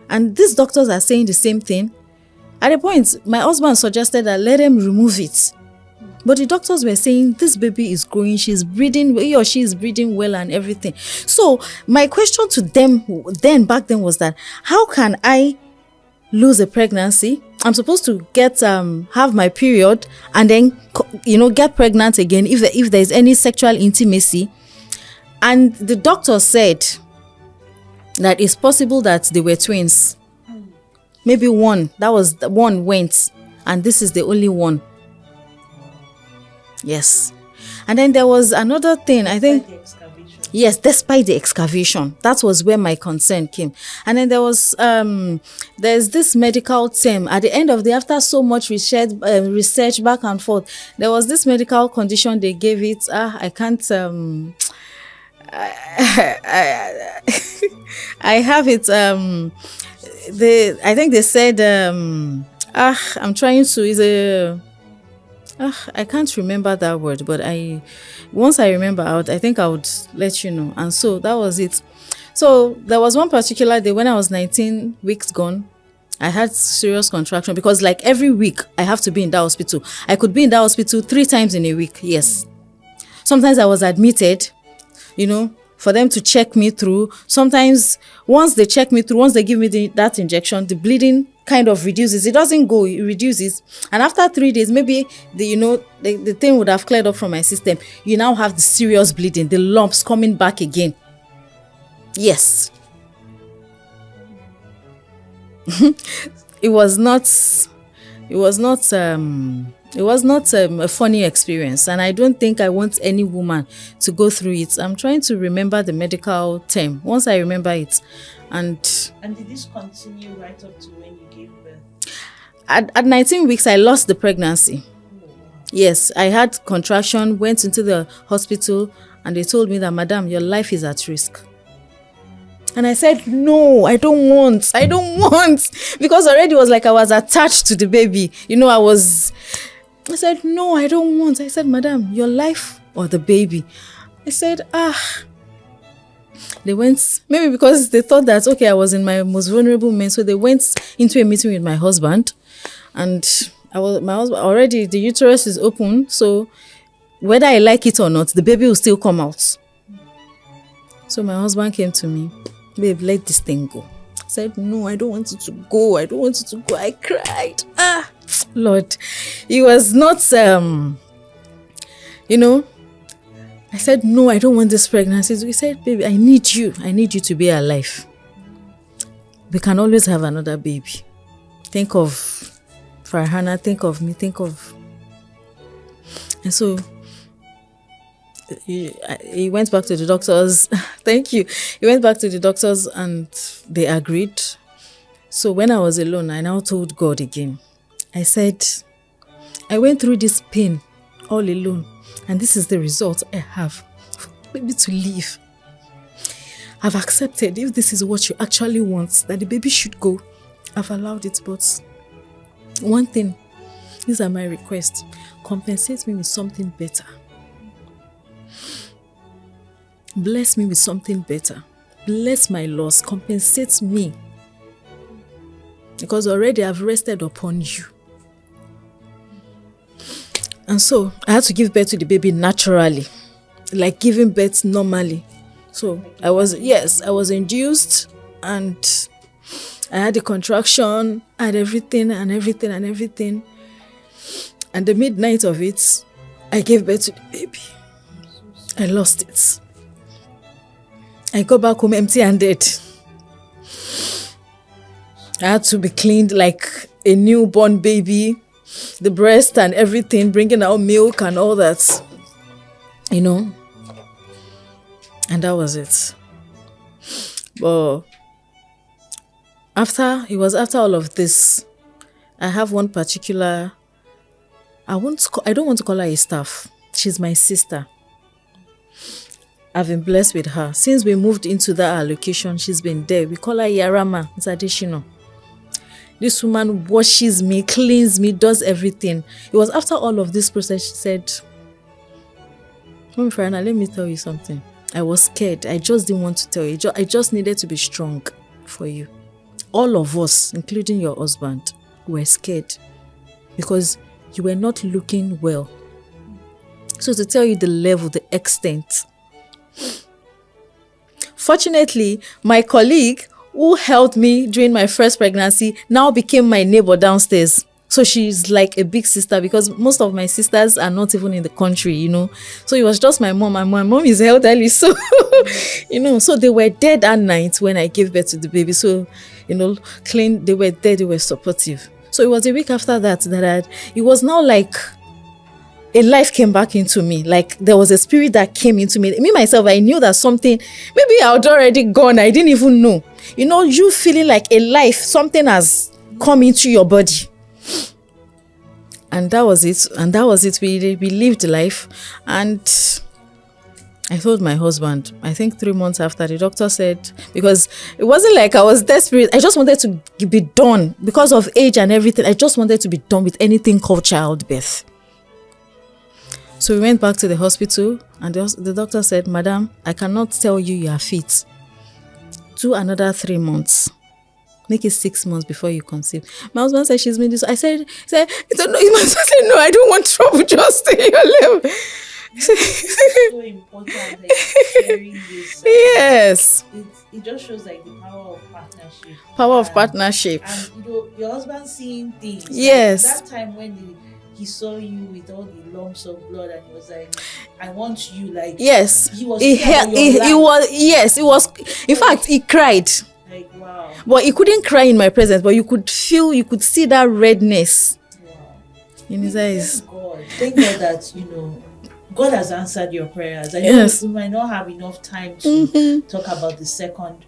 And these doctors are saying the same thing. At a point, my husband suggested that let them remove it. But the doctors were saying this baby is growing, she's breathing, he or she is breathing well and everything. So my question to them back then was that how can I lose a pregnancy? I'm supposed to get have my period and then get pregnant again if there is any sexual intimacy. And the doctor said that it's possible that they were twins. Maybe one went, and this is the only one. Yes. And then there was another thing, I think. Yes, despite the excavation. That was where my concern came. And then there was there's this medical term at the end of after so much research back and forth, there was this medical condition they gave it. I can't I have it I think they said I'm trying to I can't remember that word, but once I remember out, I think I would let you know. And so that was it. So there was one particular day when I was 19 weeks gone, I had serious contraction because like every week I have to be in that hospital. I could be in that hospital 3 times in a week. Yes. Sometimes I was admitted, for them to check me through. Sometimes once they check me through, once they give me that injection, the bleeding kind of reduces. It doesn't go, it reduces. And after 3 days, maybe the thing would have cleared up from my system. You now have the serious bleeding, the lumps coming back again. Yes. It was not a funny experience, and I don't think I want any woman to go through it. I'm trying to remember the medical term. Once I remember it, and did this continue right up to when you gave birth? At 19 weeks, I lost the pregnancy. Oh, wow. Yes, I had contraction, went into the hospital, and they told me that, Madam, your life is at risk. And I said, no, I don't want. Because already it was like I was attached to the baby. I said, no, I don't want. I said, Madam, your life or the baby? I said, They went, maybe because they thought that, okay, I was in my most vulnerable moment. So they went into a meeting with my husband. And my husband, already the uterus is open. So whether I like it or not, the baby will still come out. So my husband came to me. Babe, let this thing go. I said, no, I don't want it to go. I cried. Lord. It was not, I said, no, I don't want this pregnancy. So he said, baby, I need you to be alive. We can always have another baby. Think of Farhana, think of me, And so he went back to the doctors. Thank you. He went back to the doctors and they agreed. So when I was alone, I now told God again. I said, I went through this pain all alone, and this is the result I have. Maybe to live. I've accepted, if this is what you actually want, that the baby should go. I've allowed it, but one thing, these are my requests. Compensate me with something better. Bless me with something better. Bless my loss. Compensate me. Because already I've rested upon you. And so I had to give birth to the baby naturally. Like giving birth normally. So I was induced, and I had the contraction, I had everything. And the midnight of it, I gave birth to the baby. I lost it. I got back home empty-handed. I had to be cleaned like a newborn baby, the breast and everything, bringing out milk and all that, And that was it. But after all of this, I have one particular, I don't want to call her a staff. She's my sister. I've been blessed with her. Since we moved into that location, she's been there. We call her Yarama. It's additional. This woman washes me, cleans me, does everything. It was after all of this process, she said, Mommy Farana, let me tell you something. I was scared. I just didn't want to tell you. I just needed to be strong for you. All of us, including your husband, were scared because you were not looking well. So to tell you the level, the extent. Fortunately, my colleague who helped me during my first pregnancy now became my neighbor downstairs. So she's like a big sister because most of my sisters are not even in the country, So it was just my mom, and my mom is elderly. So, so they were there that night when I gave birth to the baby. So, clean, they were there, they were supportive. So it was a week after that it was now like a life came back into me. Like there was a spirit that came into me. Me, myself, I knew that something, maybe I had already gone. I didn't even know. You feeling like a life, something has come into your body. And that was it. We lived life. And I told my husband, I think 3 months after, the doctor said, because it wasn't like I was desperate. I just wanted to be done because of age and everything. I just wanted to be done with anything called childbirth. So we went back to the hospital and the doctor said, Madam, I cannot tell you are fit. Do another 3 months. Make it 6 months before you conceive. My husband said, she's been this. I said, no. My husband said, no, I don't want trouble. Just stay your level. It's so important, like sharing this. Yes. It just shows like the power of partnership. And your husband seeing things. Yes. Like, that time when he saw you with all the lumps of blood and he was like, I want you, like. Yes. He was. It was. In fact, he cried. Like, wow. But he couldn't cry in my presence, but you could see that redness. Wow. In his eyes. Thank God that, God has answered your prayers. I know Yes. we might not have enough time to talk about the second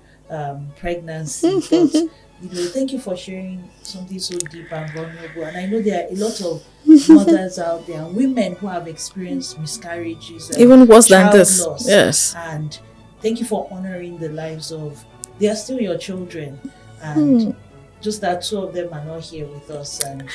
pregnancy, but thank you for sharing something so deep and vulnerable. And I know there are a lot of mothers out there and women who have experienced miscarriages, and even worse than child this. loss. Yes. And thank you for honoring the lives of. They are still your children, and just that 2 of them are not here with us. And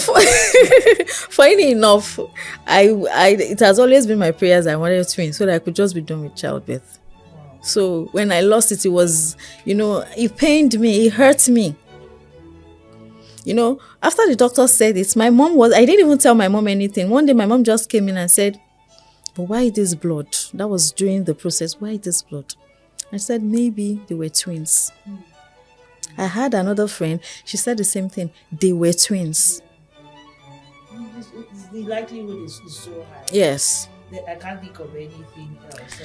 funny enough, it has always been my prayers I wanted twins so that I could just be done with childbirth. wow. So when I lost it, it was, it pained me, it hurt me. After the doctor said it, I didn't even tell my mom anything. One day my mom just came in and said, but why this blood? That was during the process. Why this blood? I said, maybe they were twins. I had another friend. She said the same thing. They were twins. The likelihood is so high. Yes. I can't think of anything else.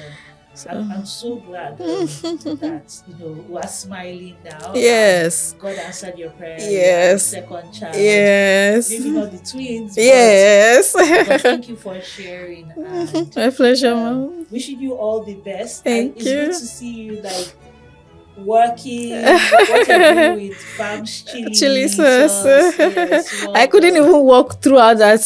I'm so glad that we're smiling now. Yes. God answered your prayer. Yes. Second child. Yes. Maybe not the twins. Yes. But thank you for sharing. And, my pleasure, Mom. wishing you all the best. Thank It's you. good to see you working what you're doing with Fam's chili sauce. Yes, well I couldn't done. even walk throughout that.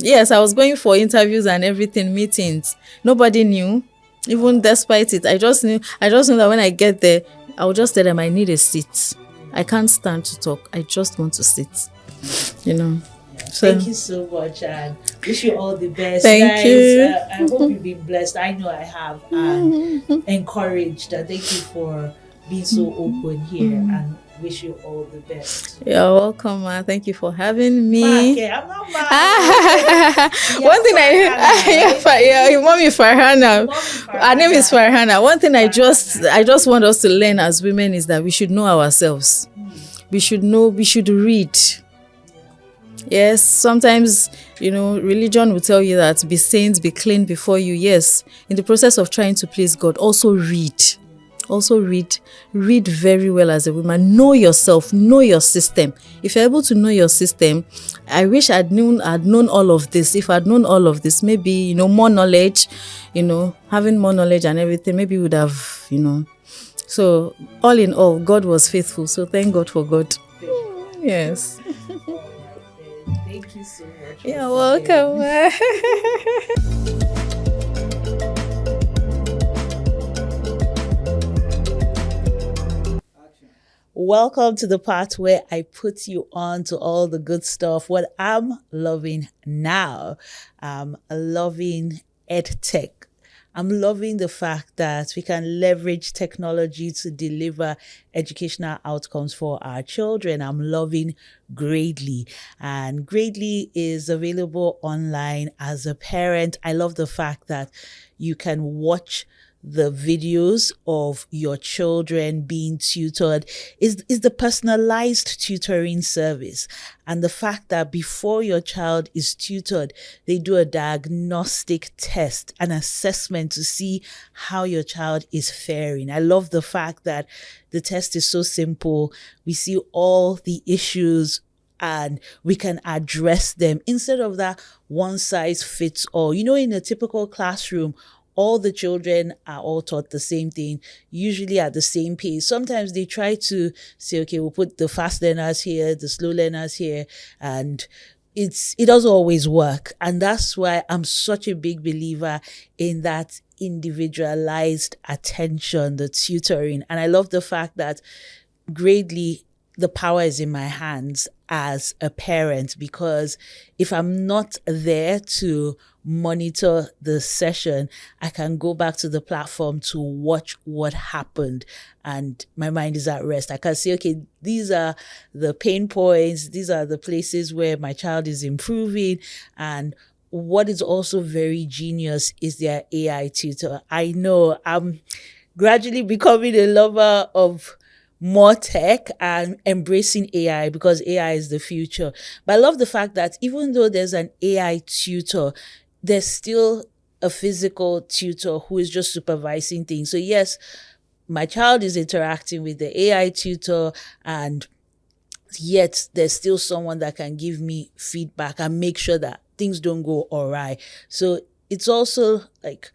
Yes, I was going for interviews and everything, meetings. Nobody knew, even despite it. I just knew that when I get there, I will just tell them I need a seat. I can't stand to talk. I just want to sit. So, thank you so much, and wish you all the best. Thank guys. you. I hope you've been blessed. I know I have, and encouraged. Thank you for being so open here and wish you all the best. You're welcome, ma. Thank you for having me. Okay, I'm not mad. One thing mommy Farhana. Her name is Farhana. One thing I just want us to learn as women is that we should know ourselves. We should read. Yes, sometimes, religion will tell you that be saints, be clean before you. Yes, in the process of trying to please God, also read. Read very well as a woman. Know yourself, know your system. If you're able to know your system, I wish I'd known all of this. If I'd known all of this, maybe, more knowledge, having more knowledge and everything, maybe would have, So all in all, God was faithful. So thank God for God. Yes. Thank you so much. You're welcome. Welcome to the part where I put you on to all the good stuff. What I'm loving now, I'm loving EdTech. I'm loving the fact that we can leverage technology to deliver educational outcomes for our children. I'm loving Gradely, and Gradely is available online as a parent. I love the fact that you can watch the videos of your children being tutored. Is the personalized tutoring service, and the fact that before your child is tutored, they do a diagnostic test, an assessment to see how your child is faring. I love the fact that the test is so simple. We see all the issues and we can address them instead of that one size fits all. In a typical classroom, all the children are all taught the same thing, usually at the same pace. Sometimes they try to say, okay, we'll put the fast learners here, the slow learners here, and it doesn't always work. And that's why I'm such a big believer in that individualized attention, the tutoring. And I love the fact that Gradely, the power is in my hands as a parent, because if I'm not there to monitor the session, I can go back to the platform to watch what happened and my mind is at rest. I can say, okay, these are the pain points, these are the places where my child is improving. And what is also very genius is their AI tutor. I know I'm gradually becoming a lover of more tech and embracing AI, because AI is the future. But I love the fact that even though there's an AI tutor, there's still a physical tutor who is just supervising things. So yes, my child is interacting with the AI tutor, and yet there's still someone that can give me feedback and make sure that things don't go awry. So it's also like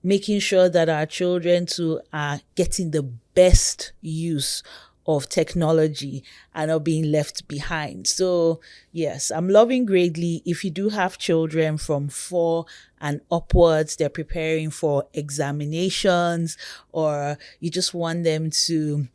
making sure that our children too are getting the best use of technology and not being left behind. So yes, I'm loving Gradely. If you do have children from 4 and upwards, they're preparing for examinations, or you just want them to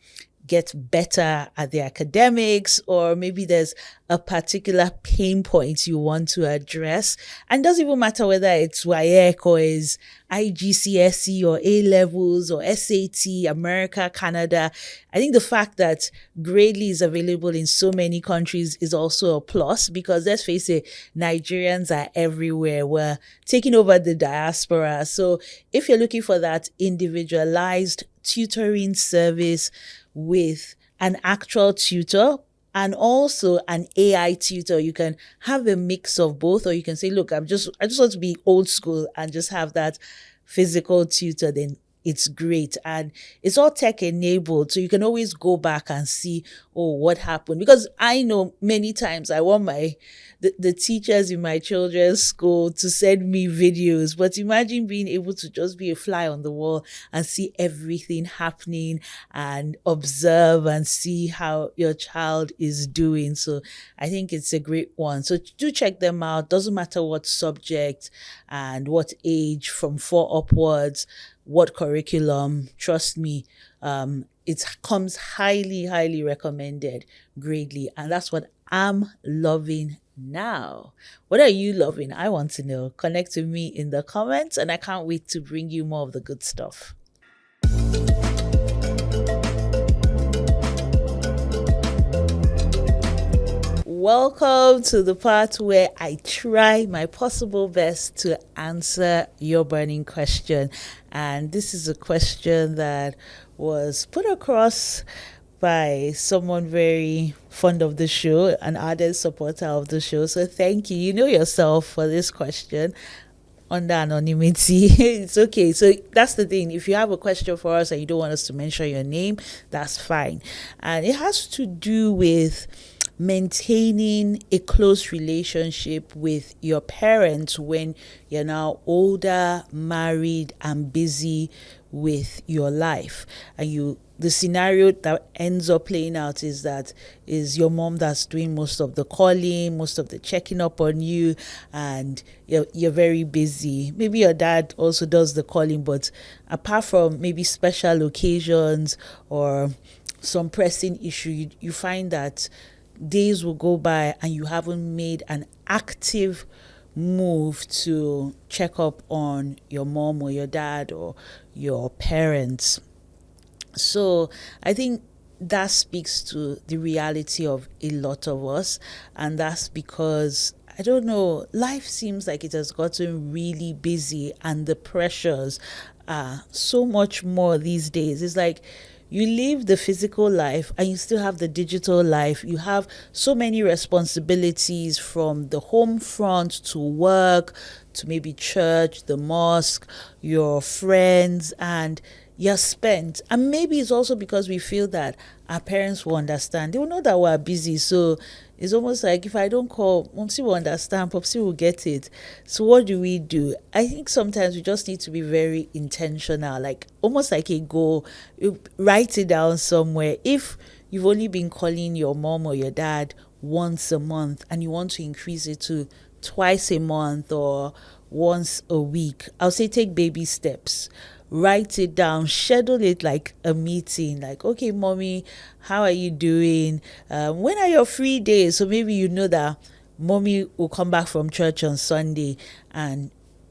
get better at their academics, or maybe there's a particular pain point you want to address, and it doesn't even matter whether it's WAEC or is IGCSE or A-levels or SAT, America, Canada. I think the fact that Gradely is available in so many countries is also a plus, because let's face it, Nigerians are everywhere. We're taking over the diaspora. So if you're looking for that individualized tutoring service with an actual tutor and also an AI tutor, you can have a mix of both, or you can say, look, I just want to be old school and just have that physical tutor. Then it's great, and it's all tech enabled, so you can always go back and see, oh, what happened. Because I know many times I want the teachers in my children's school to send me videos, but imagine being able to just be a fly on the wall and see everything happening and observe and see how your child is doing. So I think it's a great one. So do check them out. Doesn't matter what subject and what age, from 4 upwards, what curriculum, trust me, it comes highly recommended, Gradely. And that's what I'm loving now. What are you loving? I want to know. Connect with me in the comments, and I can't wait to bring you more of the good stuff. Welcome to the part where I try my possible best to answer your burning question. And this is a question that was put across by someone very fond of the show, an ardent supporter of the show. So thank you. You know yourself for this question. Under anonymity, it's okay. So that's the thing. If you have a question for us and you don't want us to mention your name, that's fine. And it has to do with maintaining a close relationship with your parents when you're now older, married, and busy with your life. And the scenario that ends up playing out is your mom that's doing most of the calling, most of the checking up on you, and you're very busy. Maybe your dad also does the calling, but apart from maybe special occasions or some pressing issue, you find that days will go by and you haven't made an active move to check up on your mom or your dad or your parents. So I think that speaks to the reality of a lot of us, and that's because, I don't know, life seems like it has gotten really busy and the pressures are so much more these days. It's like you live the physical life and you still have the digital life. You have so many responsibilities, from the home front to work to maybe church, the mosque, your friends, and you're spent. And maybe it's also because we feel that our parents will understand. They will know that we're busy. So it's almost like, if I don't call, Momsi will understand, Popsi will get it. So what do? I think sometimes we just need to be very intentional, like almost like a goal. You write it down somewhere. If you've only been calling your mom or your dad once a month and you want to increase it to twice a month or once a week, I'll say take baby steps. Write it down, schedule it like a meeting, like, okay, mommy, how are you doing? When are your free days? So maybe you know that mommy will come back from church on Sunday and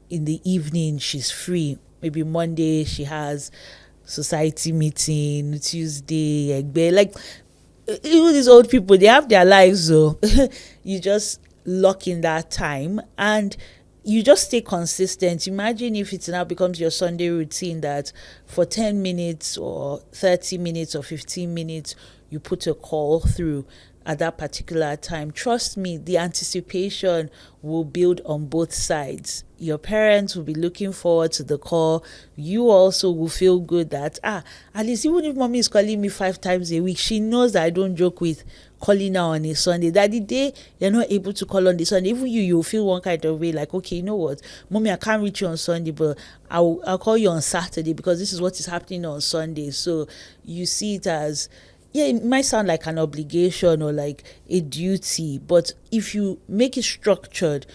in the evening she's free. Maybe Monday she has society meeting, Tuesday, like even these old people, they have their lives, so you just lock in that time and you just stay consistent. Imagine if it now becomes your Sunday routine that for 10 minutes or 30 minutes or 15 minutes, you put a call through at that particular time. Trust me, the anticipation will build on both sides. Your parents will be looking forward to the call. You also will feel good that, at least even if mommy is calling me 5 times a week, she knows that I don't joke with calling her on a Sunday. That the day you're not able to call on the Sunday, even you'll feel one kind of way, like, okay, you know what, mommy, I can't reach you on Sunday, but I'll call you on Saturday because this is what is happening on Sunday. So you see it as, yeah, it might sound like an obligation or like a duty, but if you make it structured,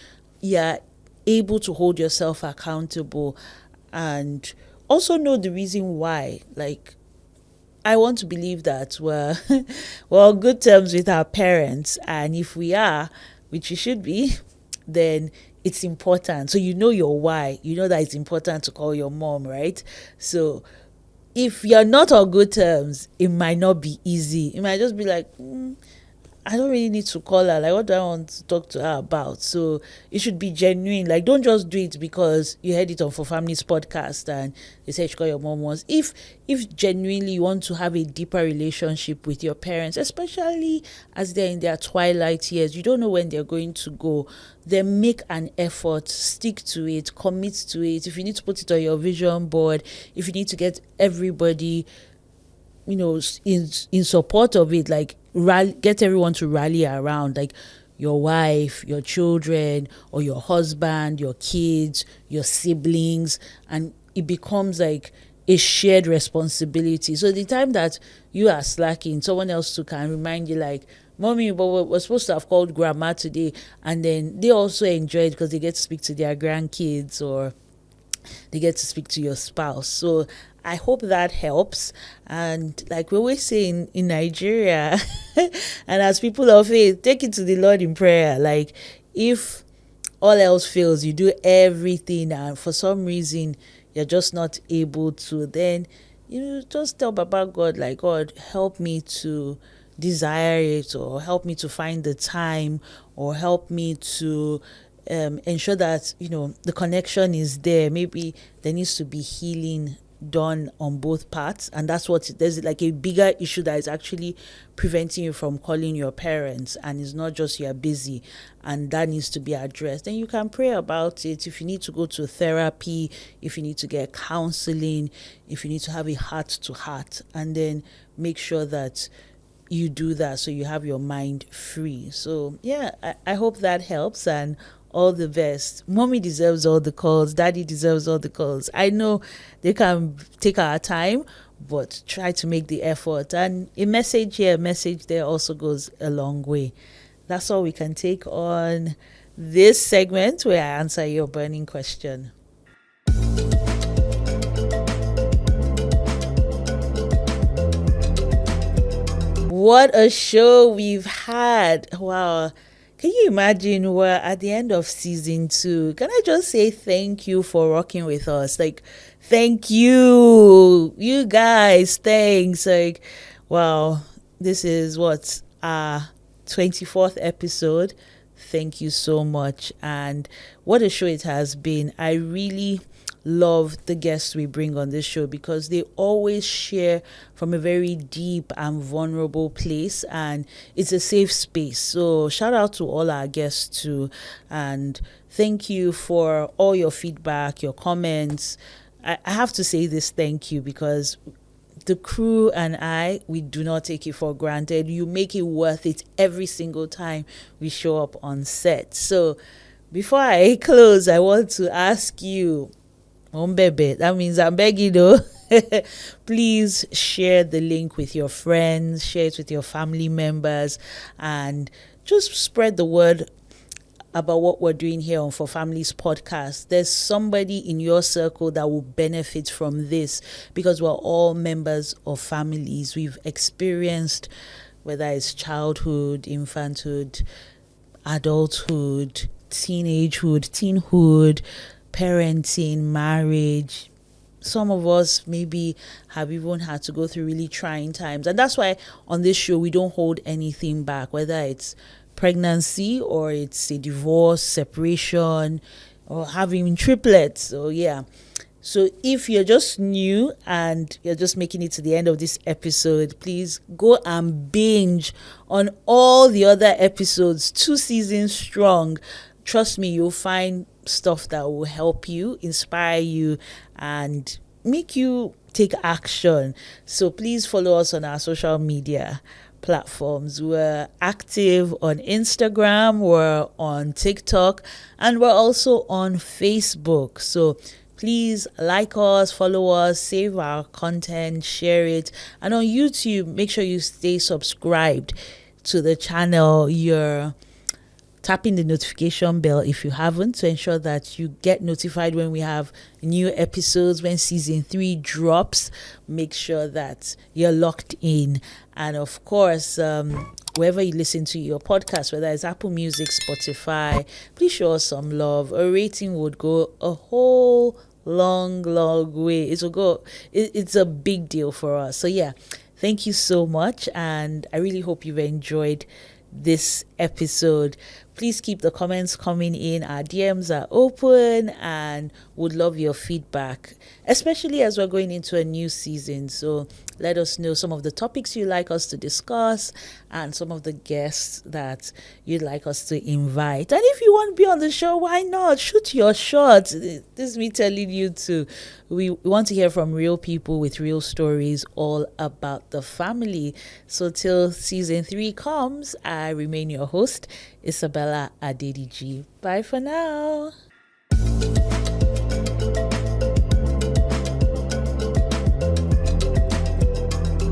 you're able to hold yourself accountable and also know the reason why. Like, I want to believe that we're on good terms with our parents, and if we are, which you should be, then it's important. So you know your why. You know that it's important to call your mom, right? So if you're not on good terms, it might not be easy. It might just be like, I don't really need to call her. Like, what do I want to talk to her about? So it should be genuine. Like, don't just do it because you heard it on ForFamilies Podcast and they said you call your mom once. If genuinely you want to have a deeper relationship with your parents, especially as they're in their twilight years, you don't know when they're going to go, then make an effort, stick to it, commit to it. If you need to put it on your vision board, if you need to get everybody, in support of it, like get everyone to rally around, like your wife, your children, or your husband, your kids, your siblings, and it becomes like a shared responsibility. So the time that you are slacking, someone else too can remind you, like, mommy, but we're supposed to have called grandma today, and then they also enjoy it because they get to speak to their grandkids or they get to speak to your spouse. So I hope that helps. And like we always say in Nigeria, and as people of faith, take it to the Lord in prayer. Like, if all else fails, you do everything, and for some reason you're just not able to, then just tell Baba God, like, God, help me to desire it, or help me to find the time, or help me to ensure that the connection is there. Maybe there needs to be healing done on both parts, and that's what there's like a bigger issue that is actually preventing you from calling your parents, and it's not just you're busy, and that needs to be addressed. Then you can pray about it. If you need to go to therapy, if you need to get counseling, if you need to have a heart to heart, and then make sure that you do that so you have your mind free. So yeah, I hope that helps, and all the best. Mommy deserves all the calls. Daddy deserves all the calls. I know they can take our time, but try to make the effort. And a message here, a message there also goes a long way. That's all we can take on this segment where I answer your burning question. What a show we've had. Wow. Can you imagine we're at the end of season 2? Can I just say thank you for rocking with us? Like, thank you. You guys, thanks. Like, wow, this is what, our 24th episode. Thank you so much. And what a show it has been. I really love the guests we bring on this show because they always share from a very deep and vulnerable place, and it's a safe space. So shout out to all our guests too, and thank you for all your feedback, your comments. I have to say this thank you because the crew and we do not take it for granted. You make it worth it every single time we show up on set. So before I close, I want to ask you, Bebe, that means I'm begging though. Please share the link with your friends, share it with your family members, and just spread the word about what we're doing here on ForFamilies Podcast. There's somebody in your circle that will benefit from this because we're all members of families. We've experienced, whether it's childhood, infanthood, adulthood, teenhood, parenting, marriage. Some of us maybe have even had to go through really trying times. And that's why on this show, we don't hold anything back, whether it's pregnancy or it's a divorce, separation, or having triplets. So yeah. So if you're just new and you're just making it to the end of this episode, please go and binge on all the other episodes, 2 seasons strong. Trust me, you'll find stuff that will help you, inspire you, and make you take action. So please follow us on our social media platforms. We're active on Instagram, we're on TikTok, and we're also on Facebook. So please like us, follow us, save our content, share it. And on YouTube, make sure you stay subscribed to the channel. You're tapping the notification bell if you haven't, to ensure that you get notified when we have new episodes, when season 3 drops. Make sure that you're locked in. And of course, wherever you listen to your podcast, whether it's Apple Music, Spotify, please show us some love. A rating would go a whole long way. It's a big deal for us. So yeah, thank you so much, and I really hope you've enjoyed this episode. Please keep the comments coming in. Our DMs are open and would love your feedback, especially as we're going into a new season. So let us know some of the topics you'd like us to discuss and some of the guests that you'd like us to invite. And if you want to be on the show, why not? Shoot your shot. This is me telling you to. We want to hear from real people with real stories all about the family. So till season 3 comes, I remain your host, Isabella Adediji. Bye for now.